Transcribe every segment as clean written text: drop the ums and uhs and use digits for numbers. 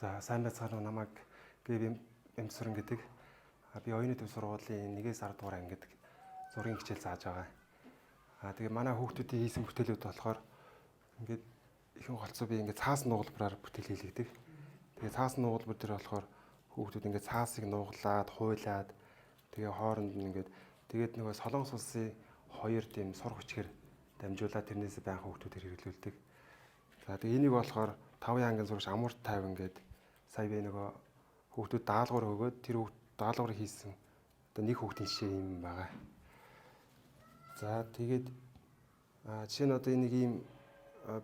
За сайн байцгаана уу, намайг ГВ Эмсүрэн гэдэг. Би оюуны төв сургуулийн 1-ээс 10 дугаар анги гэдэг зургийн хичээл зааж байгаа. Тэгээ манай хүүхдүүдийн хийсэн бүтээлүүд болохоор ингээд ихэнх голцоо би ингээд цаасан нугалбараар бүтээл хийлэгдэг. Тэгээ цаасан нугалбар дээр болохоор хүүхдүүд ингээд цаасыг нугалаад, хуйлаад тэгээ хооронд нь ингээд тэгээд нөгөө Солонгос улсын хоёр тийм сур хүчгээр дамжуулаад тэрнээс байнга хүүхдүүдээр хэрэглүүлдэг. За тэгээ энийг болохоор 5 ангийн сурагч Амурт 50 ингээд сая би нөгөө хүүхдүүд даалгавар өгөөд тэр даалгавар хийсэн одоо нэг хүүхдийн жишээ юм байгаа. За тэгээд жишээ нь одоо энийг ийм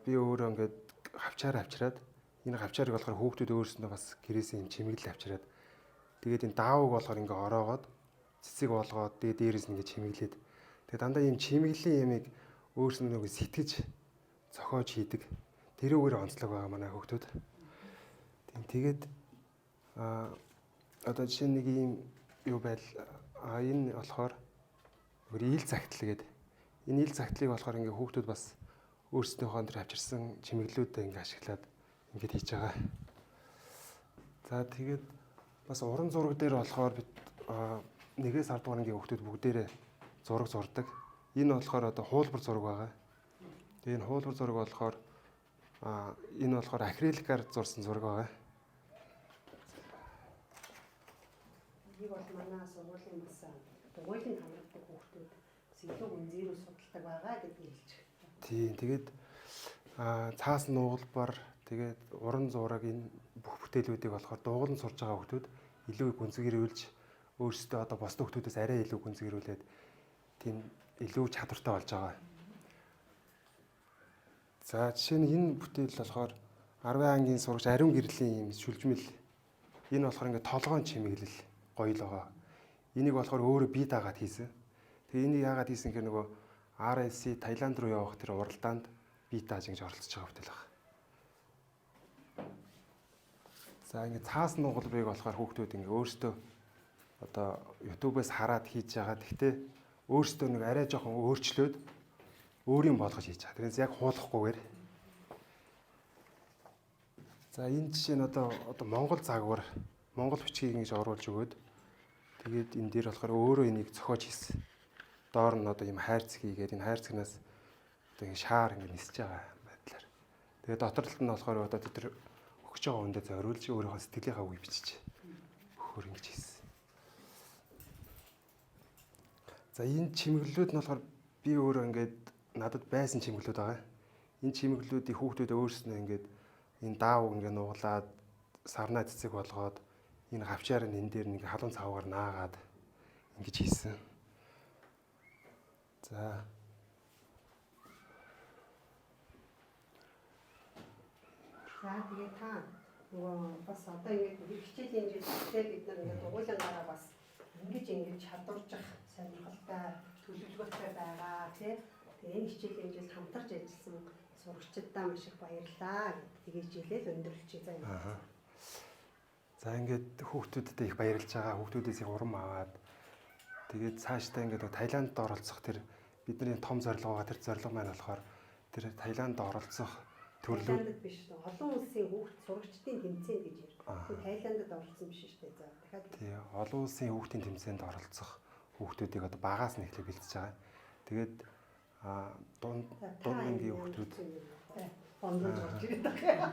би өөрөө ингээд хавчаар авчираад энэ хавчаарыг болохоор хүүхдүүд өөрсдөө бас гэрээсээ юм чимэглэл авчираад тэгээд энэ даавууг болохоор ингээ ороогоод цэцэг болгоод тэгээд дээрээс нь ингээ чимэглээд тэгээд дандаа ийм чимэглэлийн ямиг өөрсдөө нөгөө сэтгэж зохиож хийдэг. Тэрүүгээр онцлог байгаа манай хүүхдүүд. Тэгээд одоо жишээ нэг юм юу байл энэ болохоор ил загтал гэдэг. Энэ ил загтлыг болохоор ингээ хүүхдүүд бас өөрсдийнхөө тэр авчирсан чимэглэлүүдээ ингээ ашиглаад ингээд хийж байгаа. За тэгээд бас уран зураг дээр болохоор бид 1-ээс 10 дугаар ангийн хүүхдүүд бүгдээрээ зураг зурдаг. Энэ болохоор одоо хуулбар зураг байгаа. Тэгээ энэ хуулбар зураг болохоор энэ болохоор акриликаар зурсан зураг байгаа. Нэг бол манай сургуулийн бас дугуйлын хамрагдаг хүүхдүүд бас илүү үнзээрөө судалдаг байгаа гэдэг хэлж байна. Тийм. Тэгээд цаас нугалбар тэгээд уран зураг энэ бүх бүтээлүүдийг болохоор дуугалан сурж байгаа хүүхдүүд илүү гүнзгийрүүлж өөрсдөө одоо бос хүүхдүүдээс арай илүү гүнзгийрүүлээд тийм илүү чадвартай болж байгаа. За жишээ нь энэ бүтээл болохоор 10 ангийн сурагч Ариун гэрлийн юм шүлжмэл энэ болохоор ингээд толгоон чимэглэл гоё л байгаа. Энийг болохоор өөрөө бие даагаад хийсэн. Тэгээ энийг яагаад хийсэн гэхээр нөгөө RSC Таиланд руу явах тэр уралдаанд бие дааж ингэж оролцож байгаа бүтээл байна. За ингээд цаас нугалбарыг болохоор хүүхдүүд ингээ өөрсдөө одоо YouTube-ээс хараад хийж байгаа. Гэхдээ өөрсдөө нэг арай жоохон өөрчлөөд өөрийн болгож хийж байгаа. Тэрнээс яг хуулахгүйгээр. За энэ жишээ нь одоо Монгол загвар, Монгол бичгийг ингэж оруулж өгөөд тэгээд энэ дээр болохоор өөрөө энийг зохиож хийсэн. Доор нь одоо юм хайрцаг хийгээд энэ хайрцагнаас одоо ингэ шаар ингэ нисэж байгаа байдлаар. Тэгээд дотор талд нь болохоор одоо тэр өгч байгаа хүндээ зориулж өөрийнхөө сэтгэлийнхаа үе бичиж өгөхөр ингэж хийсэн. За энэ чимэглэлүүд нь болохоор би өөрөө ингээд надад байсан чимэглэлүүд байгаа. Энэ чимэглэлүүдийг хүүхдүүд өөрснөө ингээд энэ даавууг ингээд нугалаад сарнаа цэцэг болгоод энэ хавчаар нь энэ дээр нэг халуун цавгаар наагаад ингэж хийсэн. За Тэгээ та нөгөө бас одоо ингээд хичээлийн хэмжээтэй бид нар ингээд дугуйлангаараа бас ингэж чадваржих сонирхолтой төлөвлөгөөтэй байгаа тий. Тэгээ энэ хичээлийн хэмжээнд хамтарч ажилласан сурагчдаа маш их баярлалаа гэж хэлээл өндөрлөж байгаа юм. За ингээд хүүхдүүдэд их баярлж байгаа. Хүүхдүүдээс их урам аваад тэгээд цаашдаа ингээд Таиландд оролцох тэр бидний том зорилго байгаа. Тэр зорилго маань болохоор тэр Таиландд оролцох төрлүүд биш олон улсын хүүхд сурагчдын тэмцээн гэж ярьдаг. Таиландд оролцсон биш шүү дээ. За дахиад тий олон улсын хүүхдийн тэмцээнд оролцох хүүхдүүдийг одоо багаас нь эхлэх бэлдэж байгаа. Тэгээд дунд ангийн хүүхдүүд ондож орж ирээд байгаа.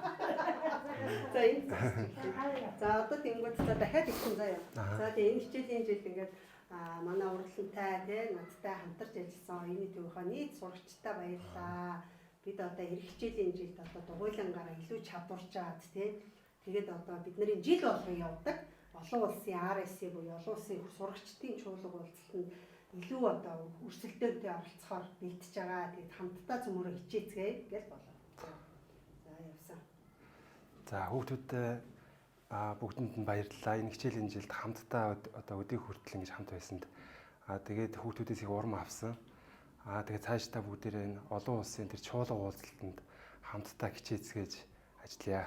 За энэ за одоо тэнгууд за дахиад ихсэн заяа. За тэгээ энэ хичээлийн жил ингээд манай уралдантай тий надтай хамтарч ажилласан оюуны төвийнхөө нийт сурагчтай баярлалаа. Бид одоо эх хичээлийн жилд одоо дугуйлангаараа илүү чадварч аваад тий тэгээд одоо бидний жил болгон явдаг олон улсын RSC буюу олон улсын сурагчдын чуулга уулзалтанд илүү одоо өрсөлдөөнтэй оролцохоор бэлтэж байгаа. Тэгээд хамтдаа цөмөрө хичээцгээе гэж болоо. За явсан. За хүүхдүүдээ бүгдэнд нь баярлалаа. Энэ хичээлийн жилд хамтдаа одоо өдөө хүртэл ингэж хамт байсанд тэгээд хүүхдүүдээс их урам авсан. Тэгээд цаашдаа бүгдээрээ энэ олон улсын тэр чуулга уулзалтанд хамтдаа хичээцгээж ажиллая.